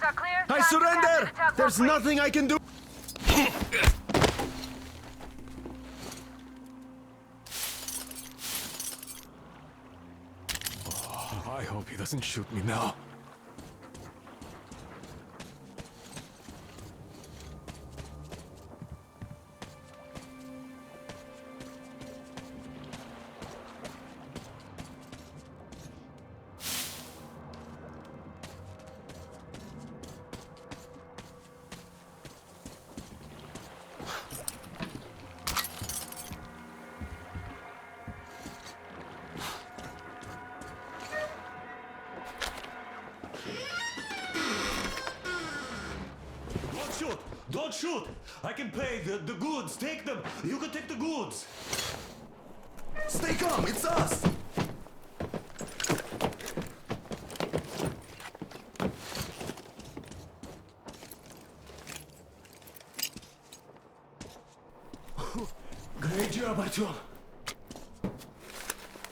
are clear. I Time to surrender! capture the tugboat, There's please. nothing I can do. I hope he doesn't shoot me now. Don't shoot! Don't shoot! I can pay the goods. Take them. You can take the goods. Stay calm, it's us! Great job, Artyom.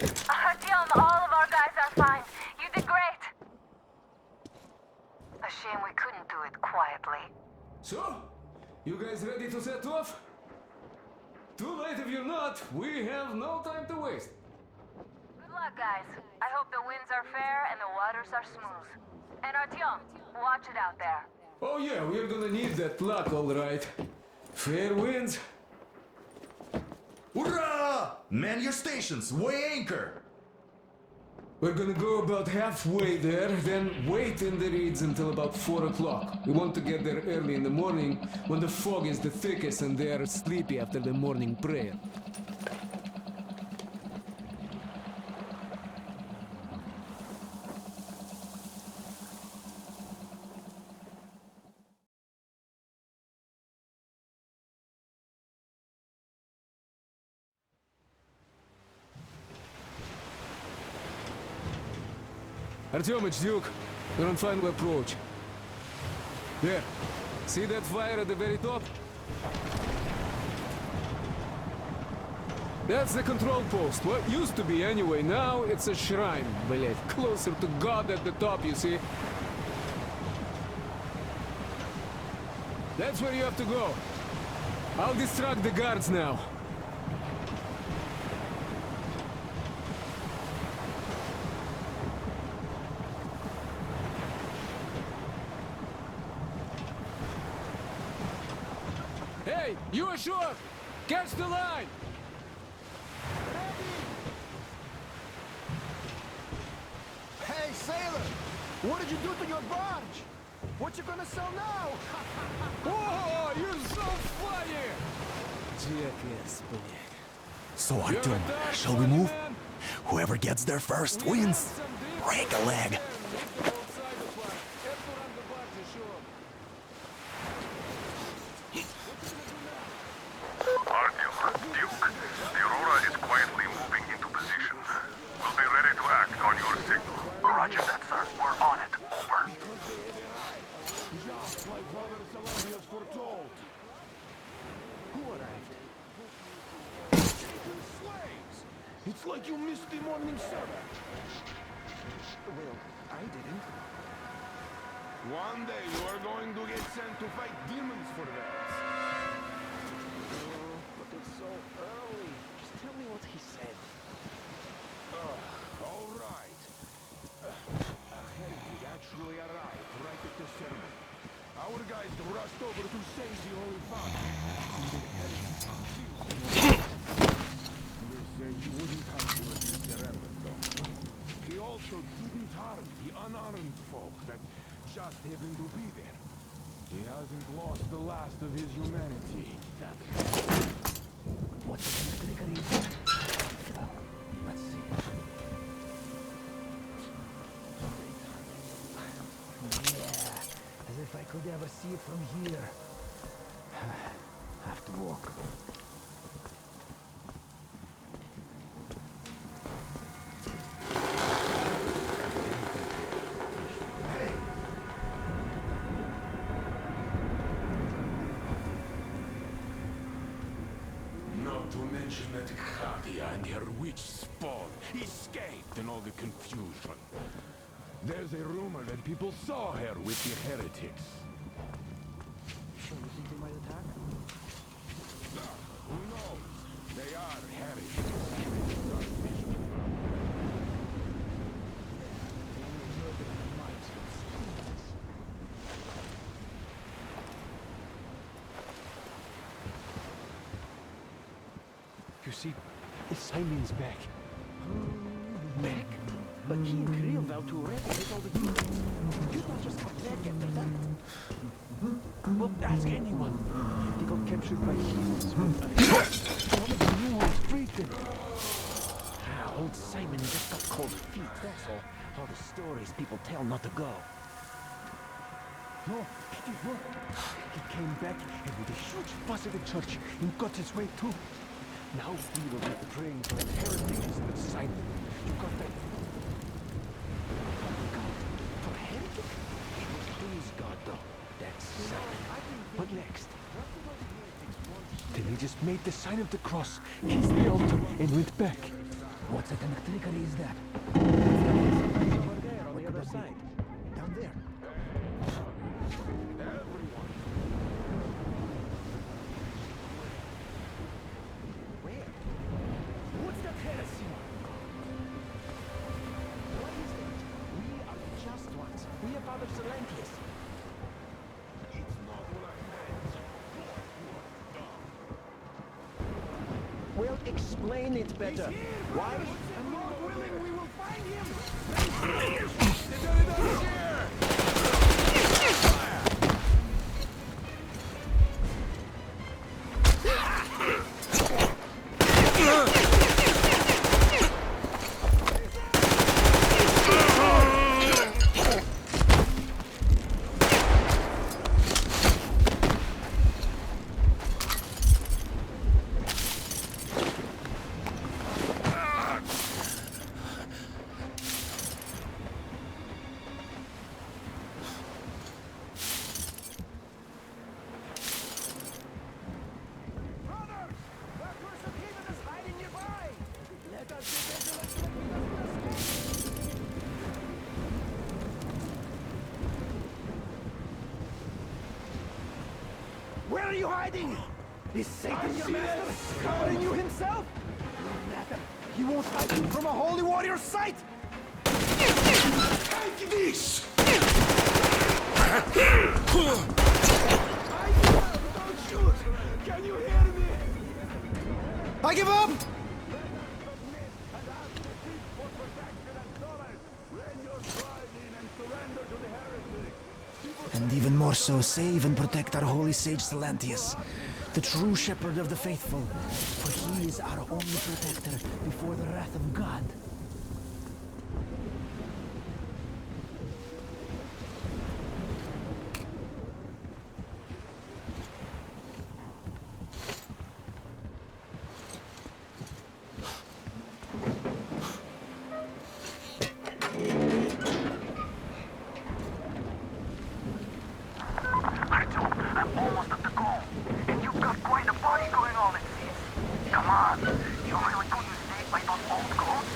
Artyom, all of our guys are fine. You did great. A shame we couldn't do it quietly. So, you guys ready to set off? Too late if you're not. We have no time to waste. Good luck, guys. I hope the winds are fair and the waters are smooth. And Artyom, watch it out there. Oh yeah, we're gonna need that luck, all right. Fair winds. Hurrah! Man your stations, weigh anchor! We're gonna go about halfway there, then wait in the reeds until about 4 o'clock. We want to get there early in the morning when the fog is the thickest and they are sleepy after the morning prayer. Artyom, it's Duke. We're on final approach. There. See that fire at the very top? That's the control post. What used to be anyway. Now it's a shrine, блять. Closer to God at the top, you see? That's where you have to go. I'll distract the guards now. Hey, you ashore! Catch the line! Hey, sailor! What did you do to your barge? What you gonna sell now? Whoa, you're so funny! Jackass, блядь. So Artyom, shall we move? Whoever gets there first wins. Break a leg. Artyom, Duke, the Aurora is quietly moving into position. We'll be ready to act on your signal. Roger that, sir. We're on it. Over. Just like Father Salamius foretold. Who arrived? Slaves! It's like you missed the morning service. Well, I didn't. One day you are going to get sent to fight demons for that. But it's so early. Just tell me what he said. All right. Helgi actually arrived right at the ceremony. Our guys rushed over to save the Holy Father. They say he wouldn't come to us with the remnant, though. He also didn't harm the unarmed folk that just happened to be there. He hasn't lost the last of his humanity. What's the trickery? Let's see. Yeah, as if I could ever see it from here. Have to walk. Not to mention that Khadia and her witch spawn escaped in all the confusion. There's a rumor that people saw her with the heretics. So you think they might attack? Who knows? They are heretics. You see, Simon's back. Back? But he and Krill vowed to eradicate all the demons. You not just come back after that. Well, ask anyone. They got captured by humans. All of the new ones freed them. Old Simon just got cold feet, that's all. All the stories people tell not to go. No, he did not. He came back and with a huge fuss at the church and got his way too. Now we will be praying for the heretics that Simon. You got that? God, for heretic? It would please God though. That's Simon. What next? Then he just made the sign of the cross, kissed the altar, and went back. What satanic trickery is that? Over there, on the other side. Down there. Where? What's that heresy? What is it? We are the just ones. We are Father Silantius. It's not what I meant. Well, explain it better. Why? And Lord willing, we will find him. Where are you hiding? Is Satan your master? Covering you himself? No matter. He won't hide you from a holy warrior's sight! Take this! Don't shoot! Can you hear me? I give up! And even more so, save and protect our holy sage Silantius, the true shepherd of the faithful, for he is our only protector before the wrath of God. I'm almost at the goal. And you've got quite a party going on, it seems. Come on. You really couldn't stay by those old goats?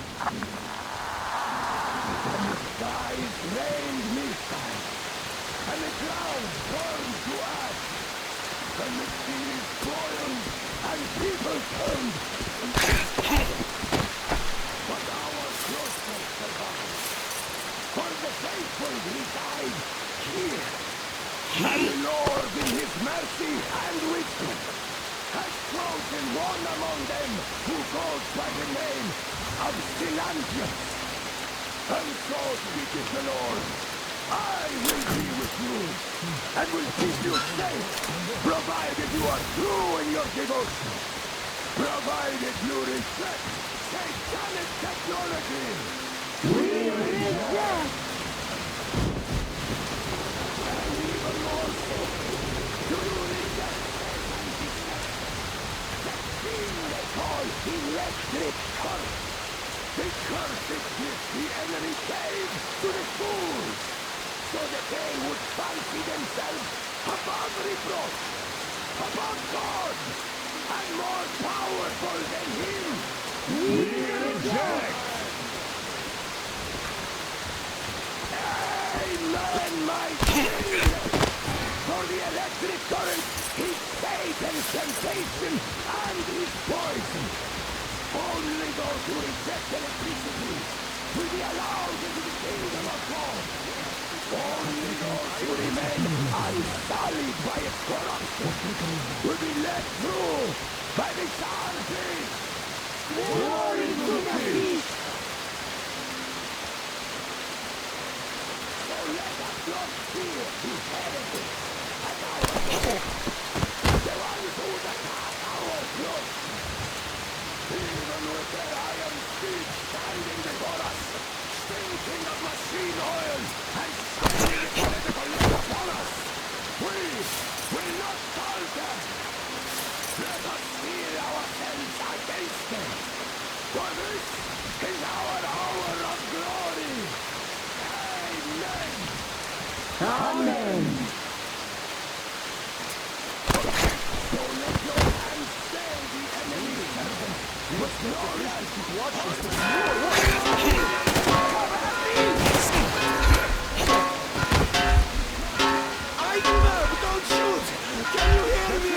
The skies rained midnight, and the clouds burned to ash, and the seas boiled, and people turned. But our closeness survived, for the faithful reside here. And the Lord in his mercy and wisdom has chosen one among them who goes by the name of Silantius. And so speaketh the Lord, I will be with you, and will keep you safe, provided you are true in your devotion, provided you respect satanic technology. We reject! And even more so, do you reject the thing they call electric current? The curses which the enemy gave to the fools, so that they would fancy themselves above reproach, above God, and more powerful than him. We reject! and my shield! For the electric current, he's fate and temptation, and he's poison! Only those who reject electricity will be allowed into the kingdom of God! Only those who remain unsullied by its corruption will be let through by the Sarpis! Glory to peace! So let us not fear these heretics and our the ones who attack our truth! Even with their iron feet standing before us, stinking of machine oil and shining the political light upon us, we will not falter! Let us steel ourselves against them! For this is our hour of glory! Amen! Amen. So let your hands stay the enemy servant! With glorious watches to I give up! Don't shoot! Can you hear me?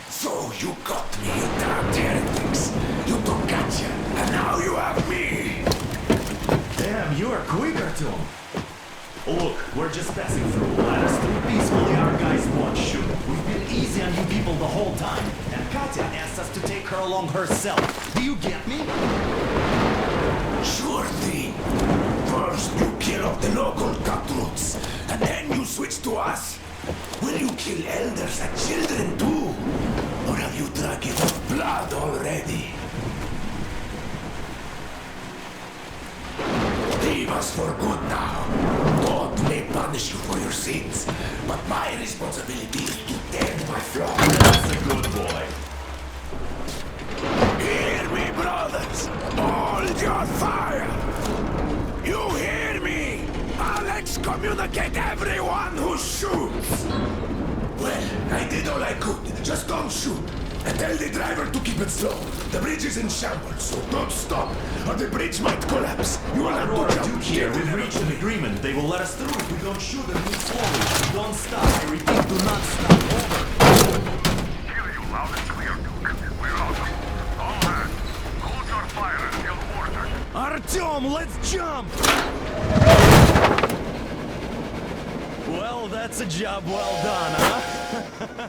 So you got me, you damned heretics. You took Katya, and now you have me. Damn, you are quick, Artyom. Look, we're just passing through. Let us through peacefully. Our guys won't shoot. We've been easy on you people the whole time. And Katya asked us to take her along herself. Do you get me? Sure thing. First you kill off the local cutthroats, and then you switch to us. Will you kill elders and children too? Or have you drunk enough blood already? Leave us for good now. God may punish you for your sins, but my responsibility is to tend my flock. That's a good boy. Hear me, brothers! Hold your fire! You hear me? I'll excommunicate everyone who shoots! Well, I did all I could. Just don't shoot. And tell the driver to keep it slow. The bridge is in shambles, so don't stop, or the bridge might collapse. You will have Aurora, to jump Duke here. get in We've reached an agreement. They will let us through if we don't shoot and move slowly. Don't stop. I repeat, do not stop. Over. Hear you loud and clear, Duke. We're out. All hands, hold your fire until ordered. Artyom, let's jump! Well, that's a job well done, huh?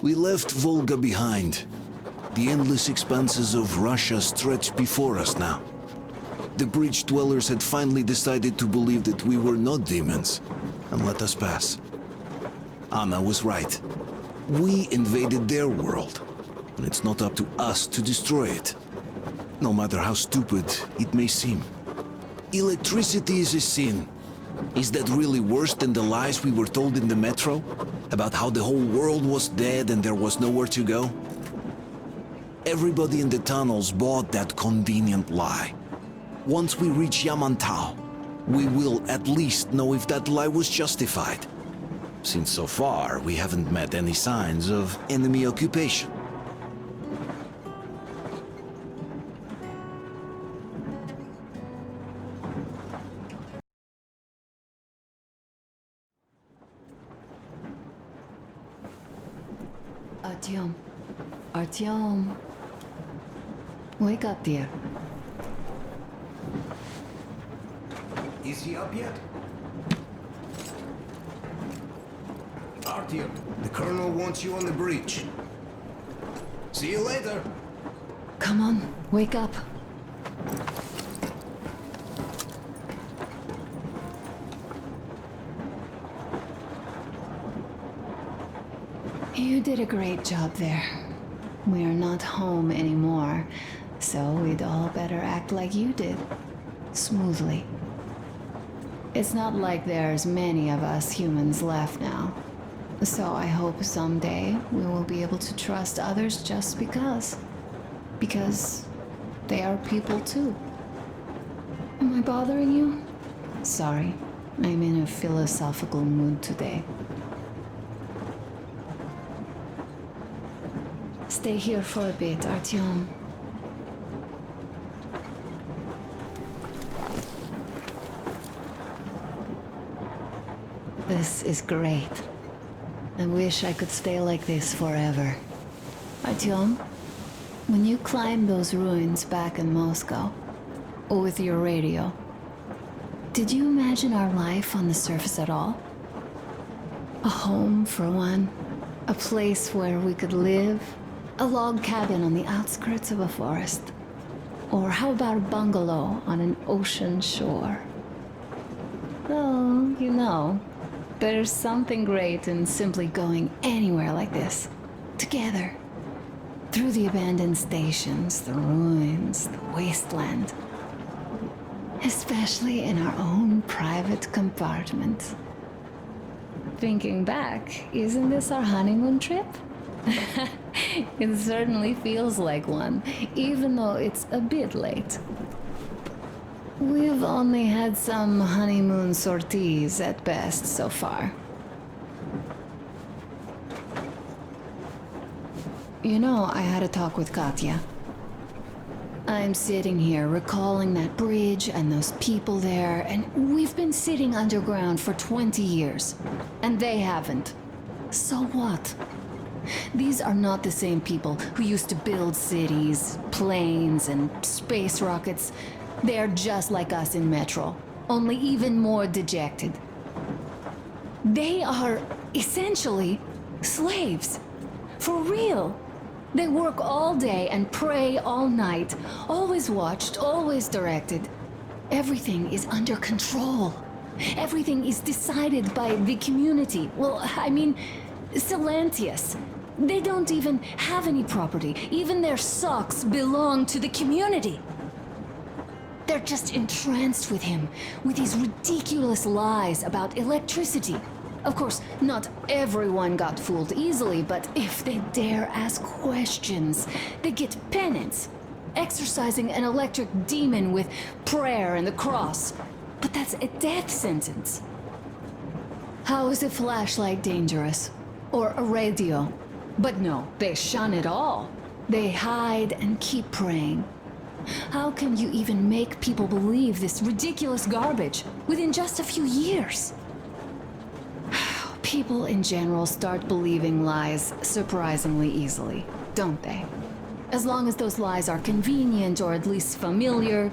We left Volga behind. The endless expanses of Russia stretched before us now. The bridge dwellers had finally decided to believe that we were not demons and let us pass. Anna was right. We invaded their world, and it's not up to us to destroy it, no matter how stupid it may seem. Electricity is a sin. Is that really worse than the lies we were told in the metro? About how the whole world was dead and there was nowhere to go? Everybody in the tunnels bought that convenient lie. Once we reach Yamantau, we will at least know if that lie was justified. Since so far, we haven't met any signs of enemy occupation. Artyom. Artyom. Wake up, dear. Is he up yet? Artyom, the Colonel wants you on the breach. See you later. Come on, wake up. You did a great job there. We are not home anymore, so we'd all better act like you did. Smoothly. It's not like there's many of us humans left now. So I hope someday we will be able to trust others just because. Because they are people too. Am I bothering you? Sorry, I'm in a philosophical mood today. Stay here for a bit, Artyom. This is great. I wish I could stay like this forever. Artyom, when you climbed those ruins back in Moscow, with your radio, did you imagine our life on the surface at all? A home, for one. A place where we could live. A log cabin on the outskirts of a forest. Or how about a bungalow on an ocean shore? Well, you know, there's something great in simply going anywhere like this. Together. Through the abandoned stations, the ruins, the wasteland. Especially in our own private compartment. Thinking back, isn't this our honeymoon trip? It certainly feels like one, even though it's a bit late. We've only had some honeymoon sorties at best so far. You know, I had a talk with Katya. I'm sitting here recalling that bridge and those people there, and we've been sitting underground for 20 years, and they haven't. So what? These are not the same people who used to build cities, planes, and space rockets. They're just like us in Metro, only even more dejected. They are essentially slaves. For real. They work all day and pray all night. Always watched, always directed. Everything is under control. Everything is decided by the community. Well, I mean, Silantius. They don't even have any property. Even their socks belong to the community. They're just entranced with him, with these ridiculous lies about electricity. Of course, not everyone got fooled easily, but if they dare ask questions, they get penance, exorcising an electric demon with prayer and the cross. But that's a death sentence. How is a flashlight dangerous? Or a radio? But no, they shun it all. They hide and keep praying. How can you even make people believe this ridiculous garbage within just a few years? People in general start believing lies surprisingly easily, don't they? As long as those lies are convenient or at least familiar.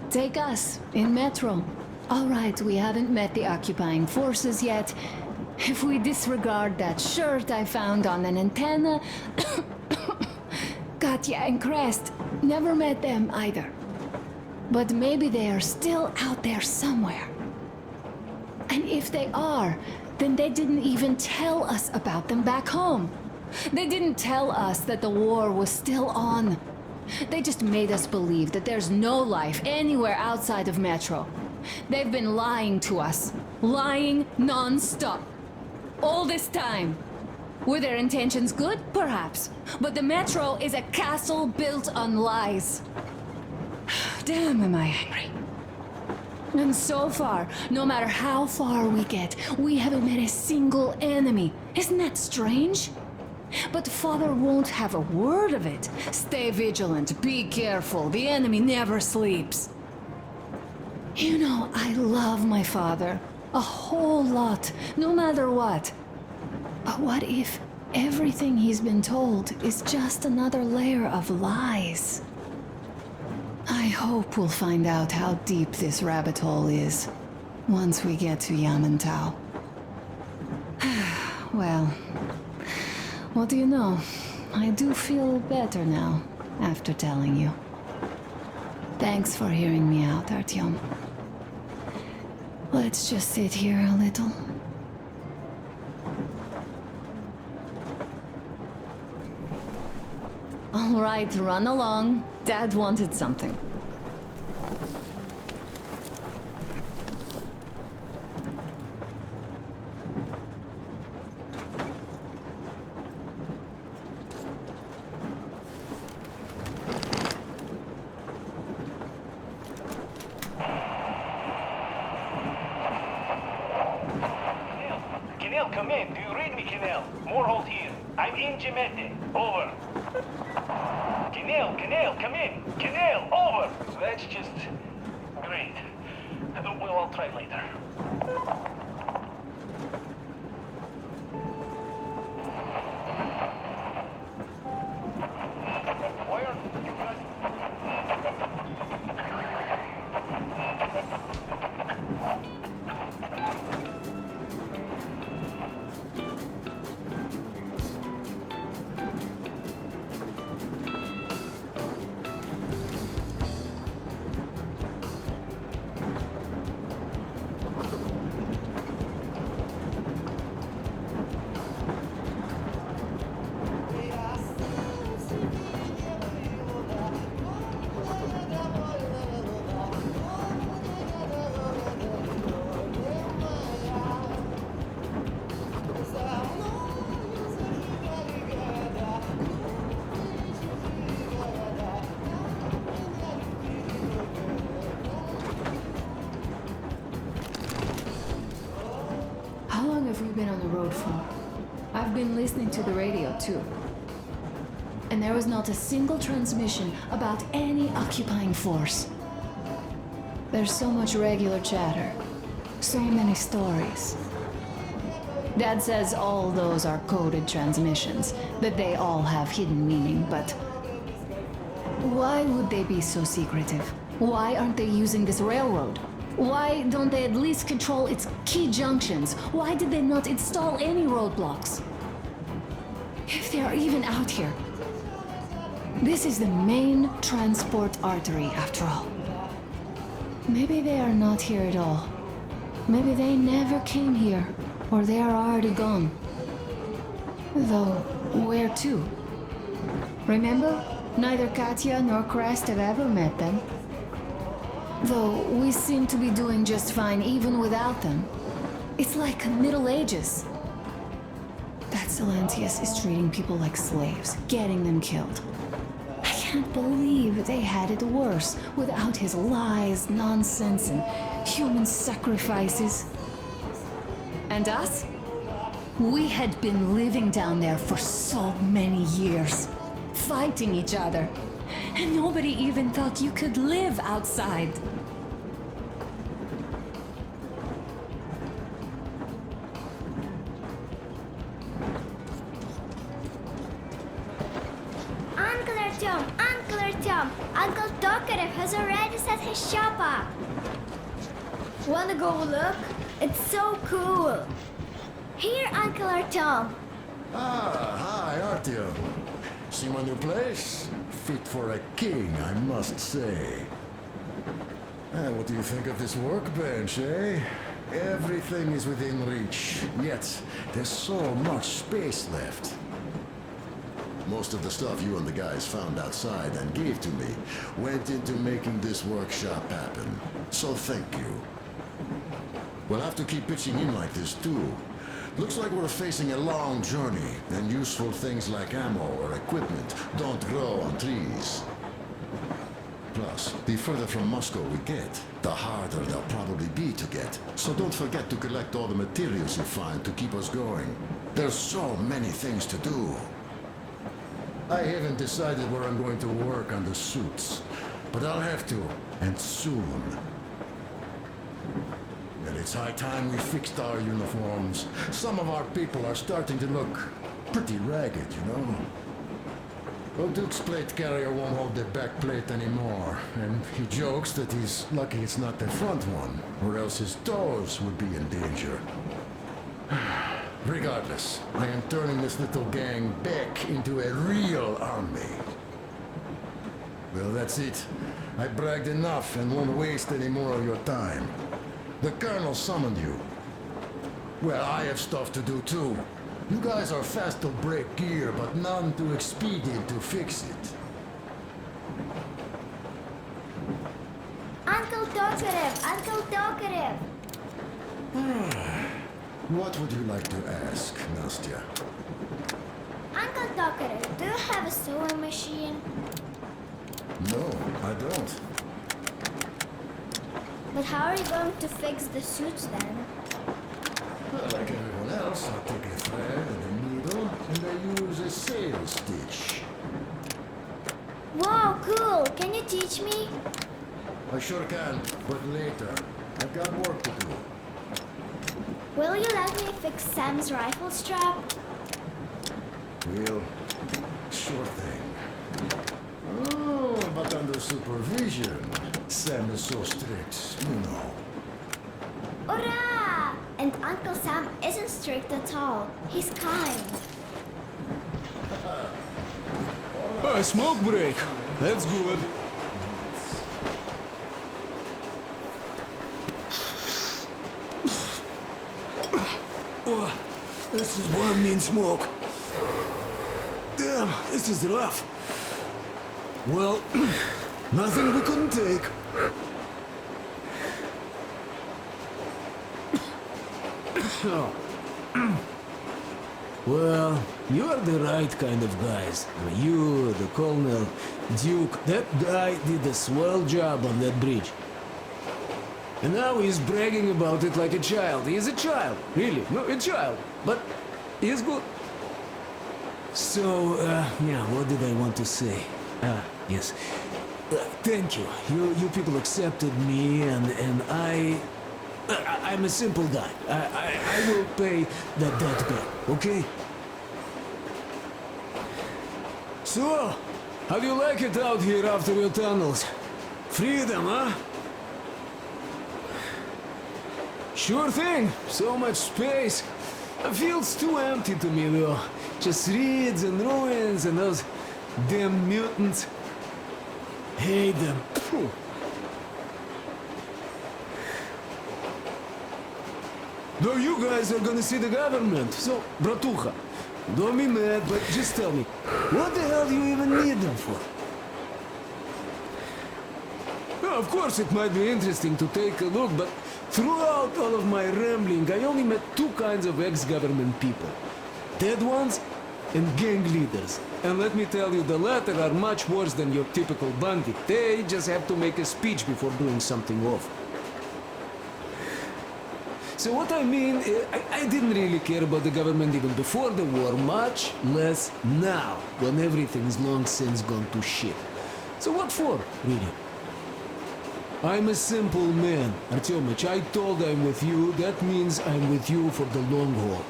Take us, in Metro. All right, we haven't met the occupying forces yet. If we disregard that shirt I found on an antenna... Katya and Crest, never met them either. But maybe they are still out there somewhere. And if they are, then they didn't even tell us about them back home. They didn't tell us that the war was still on. They just made us believe that there's no life anywhere outside of Metro. They've been lying to us. Lying non-stop. All this time. Were their intentions good? Perhaps. But the Metro is a castle built on lies. Damn, am I angry. And so far, no matter how far we get, we haven't met a single enemy. Isn't that strange? But Father won't have a word of it. Stay vigilant, be careful, the enemy never sleeps. You know, I love my father. A whole lot, no matter what. But what if everything he's been told is just another layer of lies? I I hope we'll find out how deep this rabbit hole is once we get to Yamantau. Well, what do you know? I do feel better now after telling you. Thanks for hearing me out, Artyom. Let's just sit here a little. All right, run along. Dad wanted something. Kinel, come in. Do you read me, Kinel? Morehold here. I'm in Gemete. Over. Kinel, come in. Kinel, over. That's just great. We'll all try later. Why aren't you guys... How long have we been on the road for? I've been listening to the radio too. And there was not a single transmission about any occupying force. There's so much regular chatter. So many stories. Dad says all those are coded transmissions, that they all have hidden meaning, but why would they be so secretive? Why aren't they using this railroad? Why don't they at least control its key junctions? Why did they not install any roadblocks? If they are even out here. This is the main transport artery, after all. Maybe they are not here at all. Maybe they never came here, or they are already gone. Though, where to? Remember? Neither Katya nor Crest have ever met them. Though we seem to be doing just fine even without them. It's like Middle Ages. That Silentius is treating people like slaves, getting them killed. I can't believe they had it worse without his lies, nonsense, and human sacrifices. And us? We had been living down there for so many years, fighting each other. And nobody even thought you could live outside. Uncle Artyom, Uncle Tokarev has already set his shop up. Wanna go look? It's so cool. Here, Uncle Artyom. Ah, hi, Artyom. See my new place? Fit for a king, I must say. And what do you think of this workbench, eh? Everything is within reach, yet there's so much space left. Most of the stuff you and the guys found outside and gave to me went into making this workshop happen. So thank you. We'll have to keep pitching in like this too. Looks like we're facing a long journey, and useful things like ammo or equipment don't grow on trees. Plus, the further from Moscow we get, the harder they'll probably be to get. So don't forget to collect all the materials you find to keep us going. There's so many things to do. I haven't decided where I'm going to work on the suits, but I'll have to, and soon. And it's high time we fixed our uniforms. Some of our people are starting to look pretty ragged, you know? Old Duke's plate carrier won't hold the back plate anymore, and he jokes that he's lucky it's not the front one, or else his toes would be in danger. Regardless, I am turning this little gang back into a real army. Well, that's it. I bragged enough and won't waste any more of your time. The Colonel summoned you. Well, I have stuff to do too. You guys are fast to break gear, but none too expedient to fix it. Uncle Tokarev! Uncle Tokarev! What would you like to ask, Nastya? Uncle Tokarev, do you have a sewing machine? No, I don't. But how are you going to fix the suits then? Well, like everyone else, I take a thread and a needle, and I use a sail stitch. Wow, cool! Can you teach me? I sure can, but later. I've got work to do. Will you let me fix Sam's rifle strap? Well, sure thing. Oh, but under supervision. Sam is so strict, you know. Hurrah! And Uncle Sam isn't strict at all. He's kind. Smoke break. That's good. Oh, this is one mean smoke. Damn, this is rough. Well, nothing we couldn't take. Well, you are the right kind of guys. You, the Colonel, Duke, that guy did a swell job on that bridge. And now he's bragging about it like a child. He is a child, really, no, a child. But he's good. So, yeah, what did I want to say? Yes. Thank you. You people accepted me, and I'm a simple guy. I will pay that debt back, okay? So, how do you like it out here after your tunnels? Freedom, huh? Sure thing. So much space. It feels too empty to me, though. Just reeds and ruins and those damn mutants. Hate them. Phew. Though you guys are gonna see the government, so, bratucha, don't be mad, but just tell me, what the hell do you even need them for? Well, of course it might be interesting to take a look, but throughout all of my rambling, I only met two kinds of ex-government people. Dead ones and gang leaders. And let me tell you, the latter are much worse than your typical bandit. They just have to make a speech before doing something awful. So what I mean, I didn't really care about the government even before the war, much less now, when everything's long since gone to shit. So what for, really? I'm a simple man, Artyomich. I told I'm with you, that means I'm with you for the long haul.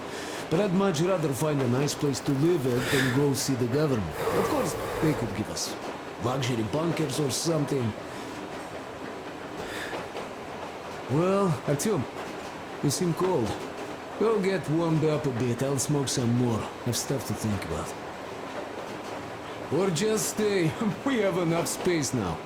But I'd much rather find a nice place to live at than go see the government. Of course, they could give us luxury bunkers or something. Well, Artyom, you seem cold. Go get warmed up a bit, I'll smoke some more. Have stuff to think about. Or just stay. We have enough space now.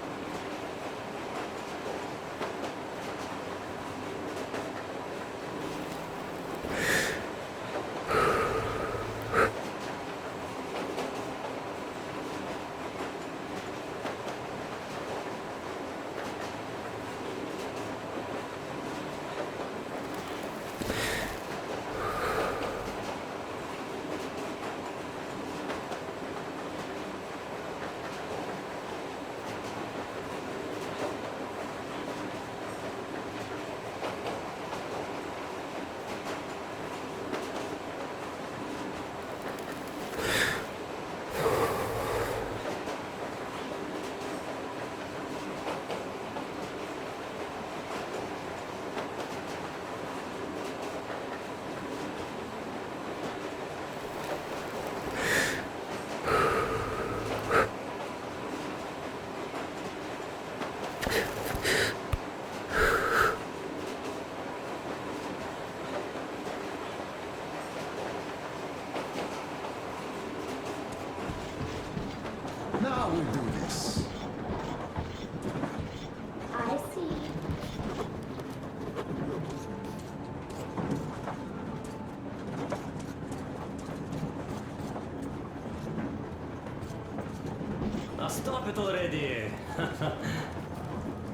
stop it already.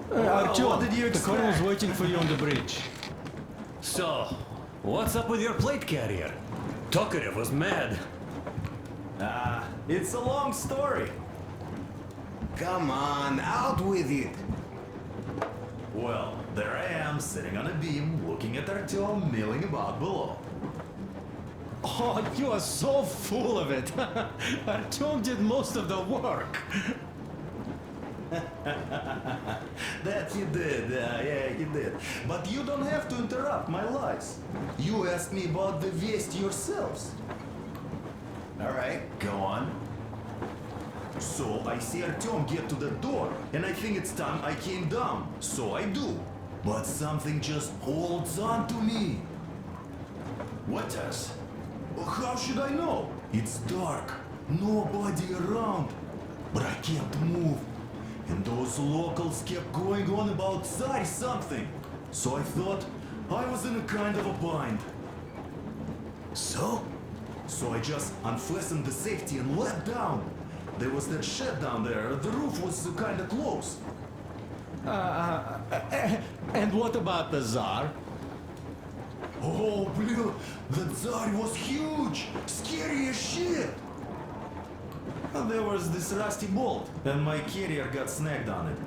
Artyom, what did you the colonel's expect? waiting for you on the bridge. So, what's up with your plate carrier? Tokarev was mad. It's a long story. Come on, out with it. Well, there I am, sitting on a beam, looking at Artyom milling about below. Oh, you are so full of it. Artyom did most of the work. That he did, yeah, he did. But you don't have to interrupt my lies. You asked me about the Vest yourselves. Alright, go on. So I see Artyom get to the door, and I think it's time I came down. So I do. But something just holds on to me. What does? How should I know? It's dark, nobody around. But I can't move. And those locals kept going on about Tsar something. So I thought I was in a kind of a bind. So? So I just unfastened the safety and let down. There was that shed down there. The roof was kind of close. And what about the Tsar? Oh, blue, the Tsar was huge, scary as shit. And there was this rusty bolt, and my carrier got snagged on it.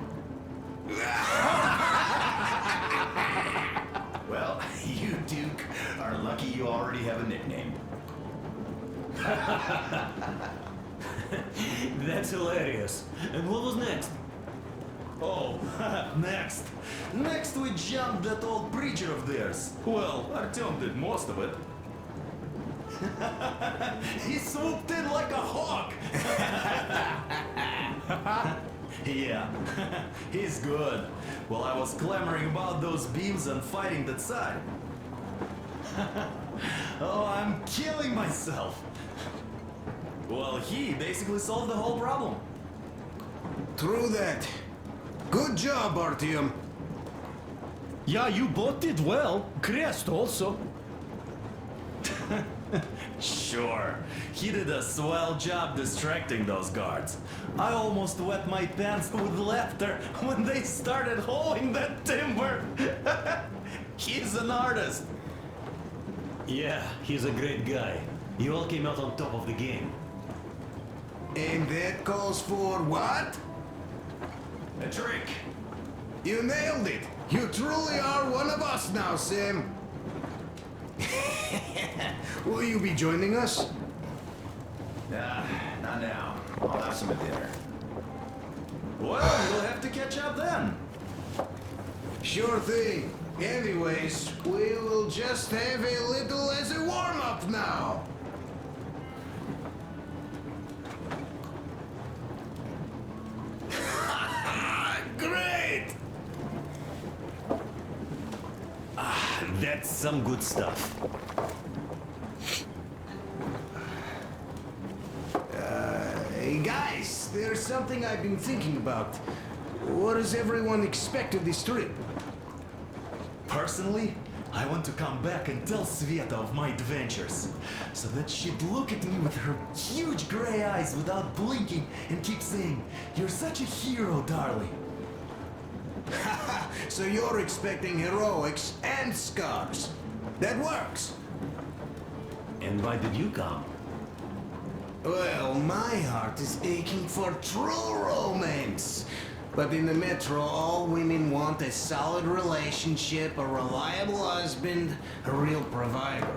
Well, you, Duke, are lucky you already have a nickname. That's hilarious. And what was next? Oh, next. Next we jumped that old preacher of theirs. Well, Artyom did most of it. He swooped in like a hawk. Yeah, he's good. While I was clamoring about those beams and fighting that side. Oh, I'm killing myself. Well, he basically solved the whole problem. True that. Good job, Artyom. Yeah, you both did well. Crest also. Sure, he did a swell job distracting those guards. I almost wet my pants with laughter when they started hauling that timber. He's an artist. Yeah, he's a great guy. You all came out on top of the game. And that calls for what? A drink. You nailed it. You truly are one of us now, Sam. Will you be joining us? Not now. I'll have some at dinner. Well, we'll have to catch up then. Sure thing. Anyways, we will just have a little as a warm-up now. Great! That's some good stuff. Hey guys, there's something I've been thinking about. What does everyone expect of this trip? Personally, I want to come back and tell Sveta of my adventures, so that she'd look at me with her huge gray eyes without blinking and keep saying, "You're such a hero, darling." So you're expecting heroics and scars. That works. And why did you come? Well, my heart is aching for true romance. But in the Metro, all women want a solid relationship, a reliable husband, a real provider.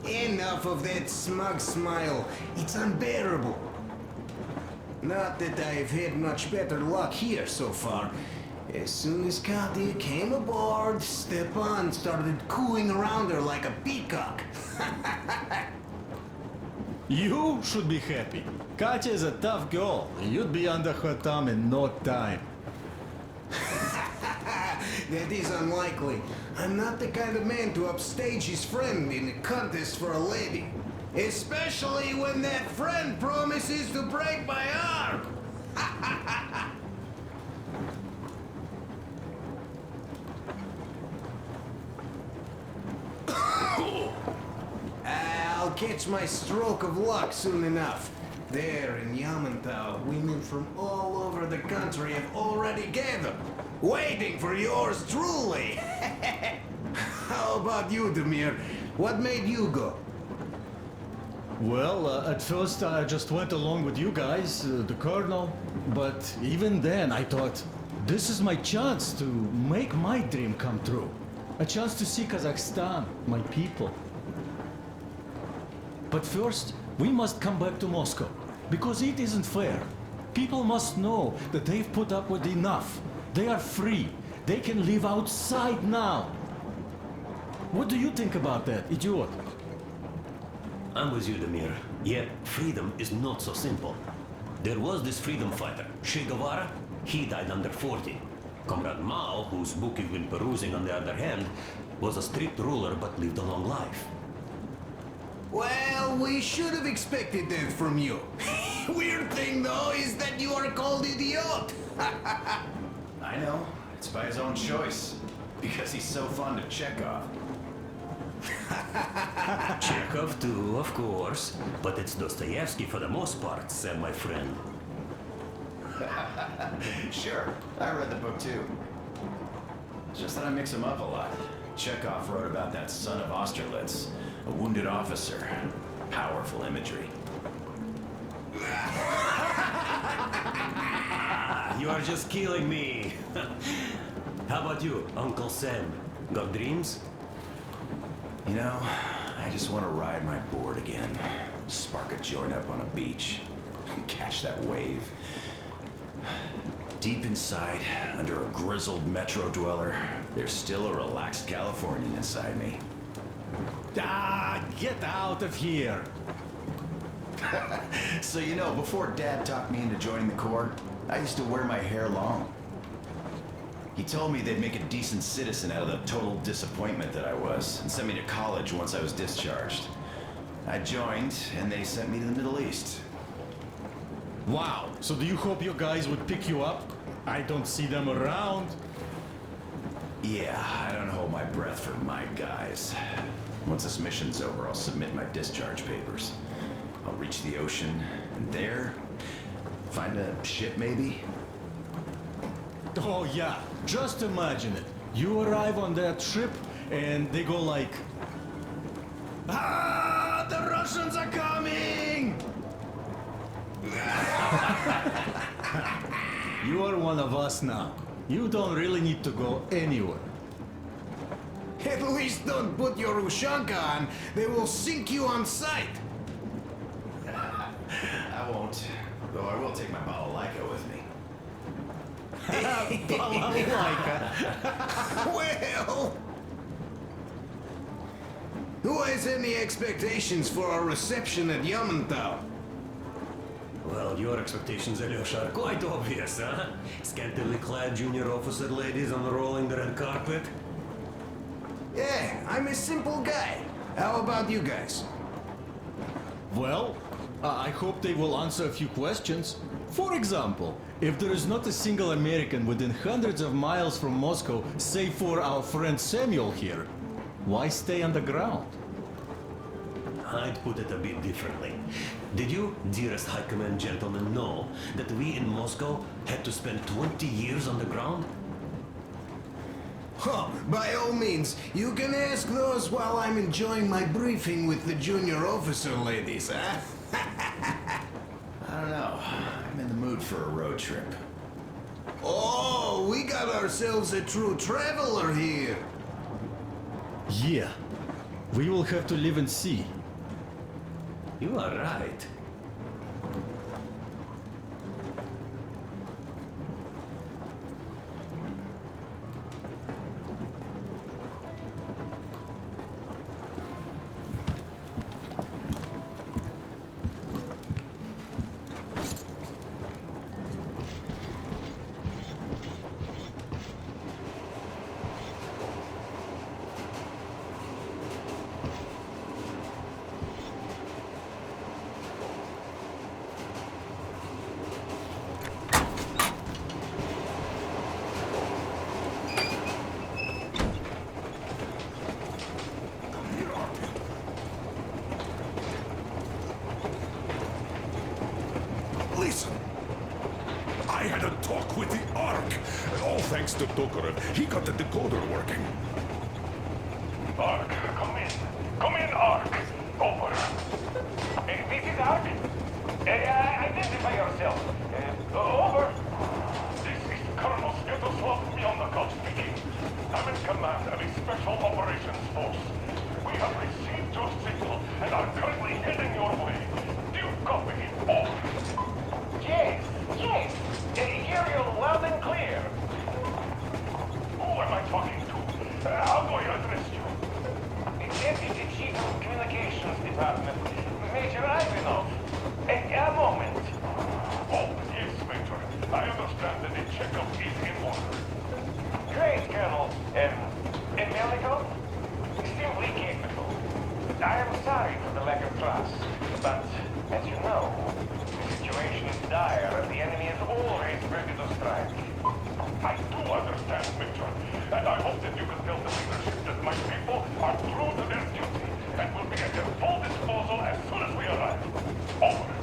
Enough of that smug smile. It's unbearable. Not that I've had much better luck here so far. As soon as Katya came aboard, Stepan started cooing around her like a peacock. You should be happy. Katya is a tough girl. You'd be under her thumb in no time. That is unlikely. I'm not the kind of man to upstage his friend in a contest for a lady. Especially when that friend promises to break my arm. I'll catch my stroke of luck soon enough. There in Yamantau, women from all over the country have already gathered, waiting for yours truly. How about you, Demir? What made you go? Well, at first I just went along with you guys, the Colonel. But even then I thought, this is my chance to make my dream come true. A chance to see Kazakhstan, my people. But first, we must come back to Moscow, because it isn't fair. People must know that they've put up with enough. They are free. They can live outside now. What do you think about that, idiot? I'm with you, Demir. Yet, freedom is not so simple. There was this freedom fighter, Che Guevara. He died under 40. Comrade Mao, whose book you've been perusing on the other hand, was a strict ruler but lived a long life. Well, we should have expected that from you. Weird thing, though, is that you are called idiot. I know. It's by his own choice. Because he's so fond of Chekhov. Chekhov too, of course. But it's Dostoevsky for the most part, said my friend. Sure, I read the book too. It's just that I mix them up a lot. Chekhov wrote about that son of Austerlitz, a wounded officer. Powerful imagery. You are just killing me. How about you, Uncle Sam? Got dreams? You know, I just want to ride my board again. Spark a joint up on a beach. Catch that wave. Deep inside, under a grizzled metro dweller, there's still a relaxed Californian inside me. Ah, get out of here! So you know, before Dad talked me into joining the Corps, I used to wear my hair long. He told me they'd make a decent citizen out of the total disappointment that I was, and sent me to college once I was discharged. I joined, and they sent me to the Middle East. Wow, so do you hope your guys would pick you up? I don't see them around. Yeah, I don't hold my breath for my guys. Once this mission's over, I'll submit my discharge papers. I'll reach the ocean, and there, find a ship maybe? Oh yeah, just imagine it. You arrive on that ship, and they go like... Ah, the Russians are coming! You are one of us now. You don't really need to go anywhere. At least don't put your Ushanka on. They will sink you on sight. I won't. Though I will take my balalaika with me. Well... Who has any expectations for our reception at Yamantau? Well, your expectations, Alyosha, are quite obvious, huh? Scantily clad junior officer ladies unrolling the red carpet. Yeah, I'm a simple guy. How about you guys? Well, I hope they will answer a few questions. For example, if there is not a single American within hundreds of miles from Moscow, save for our friend Samuel here, why stay on the ground? I'd put it a bit differently. Did you, dearest High Command gentlemen, know that we in Moscow had to spend 20 years on the ground? Oh, by all means, you can ask those while I'm enjoying my briefing with the junior officer ladies, huh? I don't know. I'm in the mood for a road trip. Oh, we got ourselves a true traveler here. Yeah, we will have to live and see. You are right. thanks to Tokarev, he got the decoder working. Ark, come in. Come in, Ark. Over. This is Ark. Identify yourself. Over. This is Colonel Svetoslav Myonakov speaking. I'm in command of a special operations force. We have received your signal and are currently heading your way. Do you copy? Over. Yes. Hear you loud and clear. Who am I talking to? How do I address you? Deputy Chief of Communications Department, Major Ivanov. A moment. Oh, yes, Major. I understand that the checkup is in order. Great, Colonel. Melikov? Simply capable. I am sorry for the lack of trust, but, as you know, the situation is dire and the enemy is always ready to strike. I do understand, Major, and I hope that you can tell the leadership that my people are true to their duty and will be at their full disposal as soon as we arrive. Over.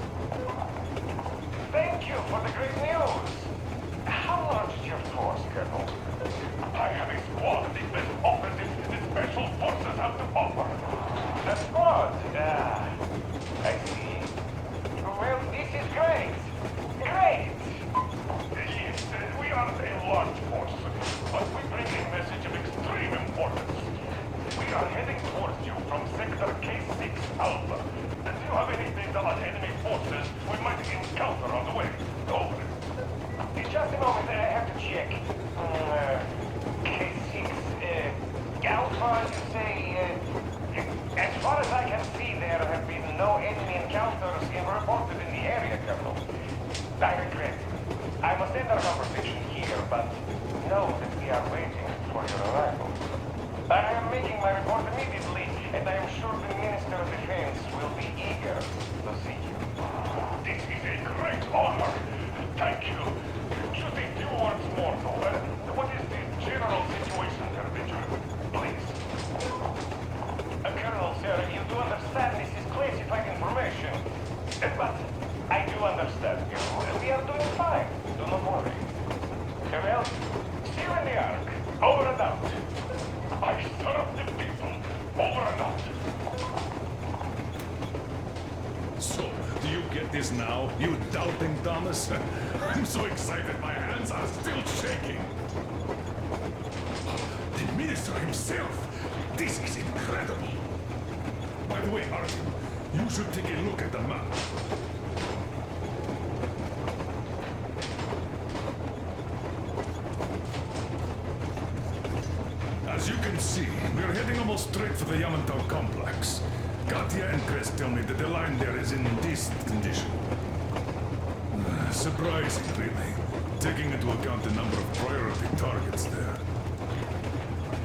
Thank you for the great news. How large is your force, Colonel? I have a squad of the best operatives the Special Forces have to offer. The squad? I see. Well, this is great. Great! Yes, we are a large force, but we bring a message of extreme importance. We are heading towards you from Sector K6 Alpha. Do you have any data on enemy forces we might encounter on the way? Over. Just a moment, I have to check. K6, Alpha, you say, as far as I can see, there have been no enemy encounters reported in the area, Colonel. I regret. I must end our conversation here, but know that we are waiting for your arrival. I am making my report immediately, and I am sure the Minister of Defense will be eager to see you. This is a great honor. Thank you. Just a few words more, though. What is the general situation there, Major? Please. Colonel, sir, you do understand this is classified information. But I do understand you. We are doing fine. Do not worry. Well, see you in the Ark. Over and out. I serve the people. Over and out. So, do you get this now, you doubting Thomas? I'm so excited, my hands are still shaking. The Minister himself. This is incredible. By the way, Artyom, you should take a look at the map. As you can see, we're heading almost straight for the Yamantau complex. Katya and Krest tell me that the line there is in decent condition. Surprising, really, taking into account the number of priority targets there.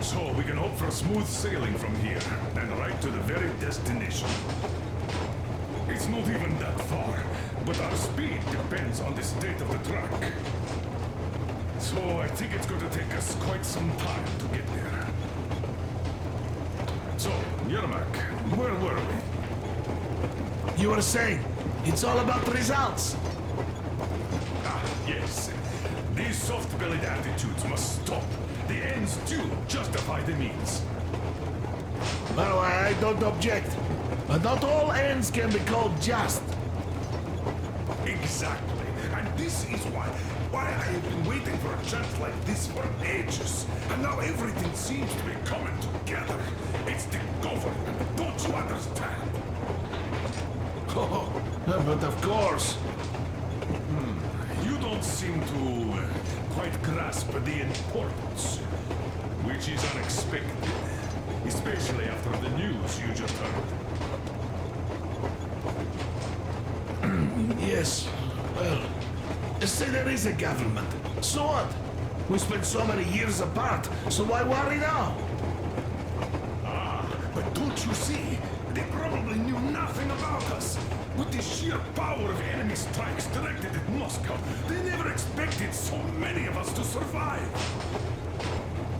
So we can hope for smooth sailing from here, and right to the very destination. It's not even that far, but our speed depends on the state of the track. So I think it's going to take us quite some time to get there. So, Yermak, where were we? You were saying, it's all about results. Ah, yes. These soft-bellied attitudes must stop. The ends do justify the means. Well, I don't object. But not all ends can be called just. Exactly. And this is why I have been waiting for a chance like this for ages. And now everything seems to be coming together. It's the government. Don't you understand? Oh, but of course. You don't seem to quite grasp the importance, which is unexpected, especially after the news you just heard. Yes, well, say there is a government. So what? We spent so many years apart, so why worry now? But don't you see? They probably knew nothing about us. With the sheer power of enemy strikes directed at Moscow, they never expected so many of us to survive.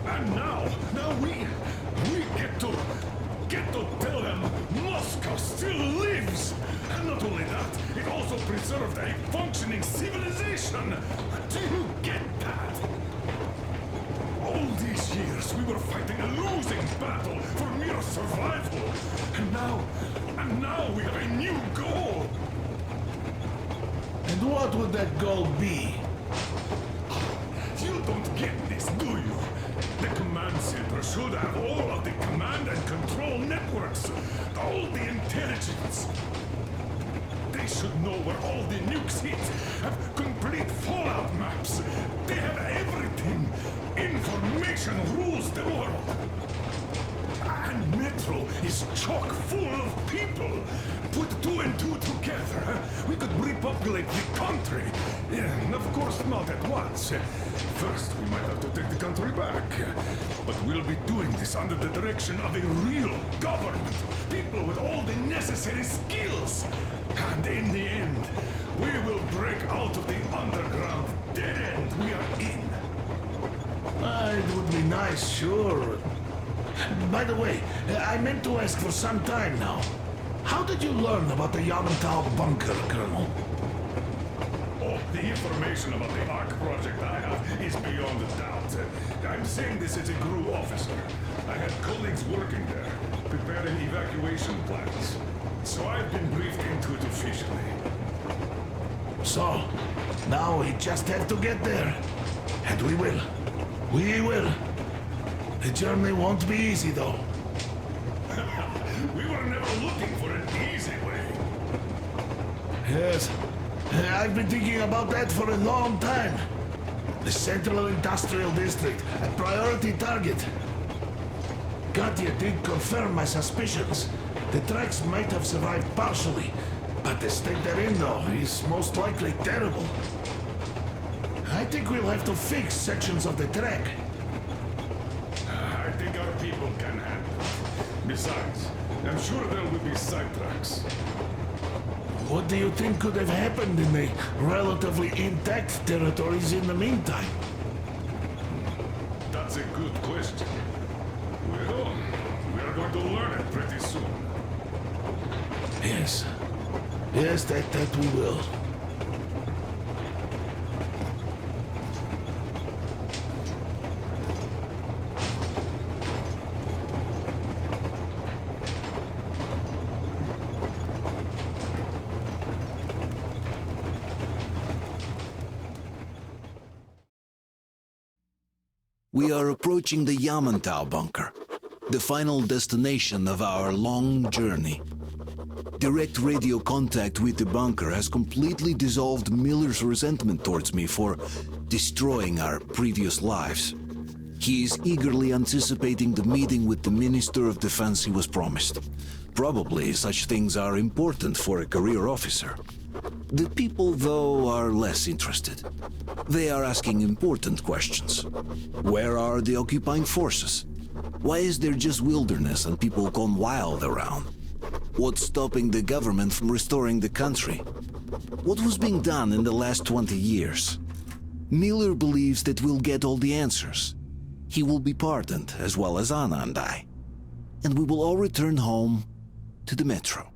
And now we get to tell them Moscow still lives. And not only that, it also preserved a functioning civilization. Do you get that? years, we were fighting a losing battle for mere survival. And now we have a new goal. And what would that goal be? You don't get this, do you? The command center should have all of the command and control networks, all the intelligence. They should know where all the nukes hit, have complete fallout maps. They have everything. Information rules the world. And Metro is chock full of people. Put 2 and 2 together, we could repopulate the country. Yeah, of course, not at once. First, we might have to take the country back. But we'll be doing this under the direction of a real government. People with all the necessary skills. And in the end, we will break out of the underground dead end we are in. It would be nice, sure. By the way, I meant to ask for some time now. How did you learn about the Yamantau bunker, Colonel? Oh, the information about the ARC project I have is beyond a doubt. I'm saying this as a GRU officer. I had colleagues working there, preparing evacuation plans. So I've been briefed into it officially. So, now we just have to get there. And we will. We will. The journey won't be easy, though. We were never looking for an easy way. Yes. I've been thinking about that for a long time. The Central Industrial District, a priority target. Katya did confirm my suspicions. The tracks might have survived partially, but the state they're in, though, is most likely terrible. I think we'll have to fix sections of the track. I think our people can handle it. Besides, I'm sure there will be sidetracks. What do you think could have happened in the relatively intact territories in the meantime? That's a good question. Well, we are going to learn it pretty soon. Yes. Yes, that we will. We are approaching the Yamantau bunker, the final destination of our long journey. Direct radio contact with the bunker has completely dissolved Miller's resentment towards me for destroying our previous lives. He is eagerly anticipating the meeting with the Minister of Defense he was promised. Probably such things are important for a career officer. The people, though, are less interested. They are asking important questions. Where are the occupying forces? Why is there just wilderness and people gone wild around? What's stopping the government from restoring the country? What was being done in the last 20 years? Miller believes that we'll get all the answers. He will be pardoned, as well as Anna and I. And we will all return home to the Metro.